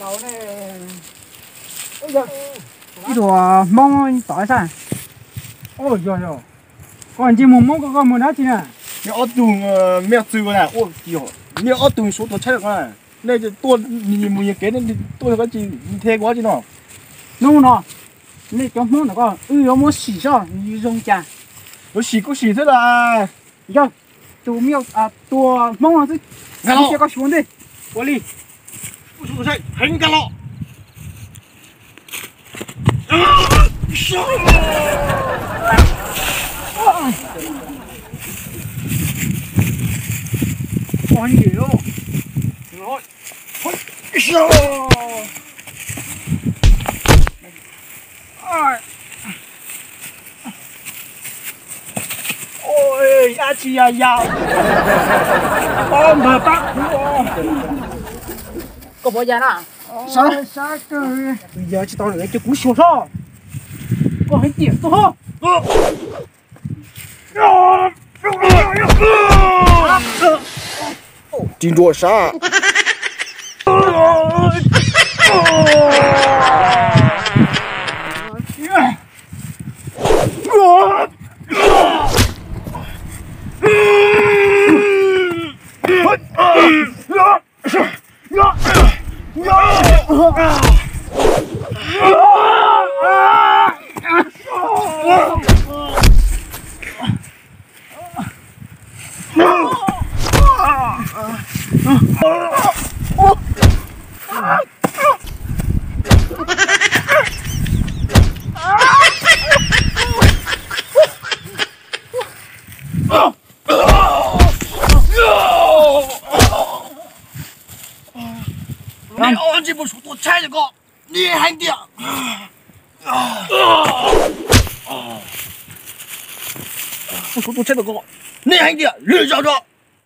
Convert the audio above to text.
好嘞。哎呀，呢度啊，芒大山。哦呀呀，嗰人知冇芒嗰冇得錢啊！你熬炖咩做个呢？我记好，你熬炖说多吃个呢？那就多你每日给你多个钱，你听过去喏？弄喏，你講芒那個，有冇洗上？你用家，我洗过洗的啦。要做咩啊？做芒啊！你這個兄弟，我嚟。不出菜，很干了。上！完了，来，上！哎，哎，呀去呀呀！哦，唔得喎，個波人啊！啥个？哎呀，这道人就鼓小上，我很点不好。盯着啥？你按这部书多踩一个，你还点。不说多踩一个，你还点，绿小子。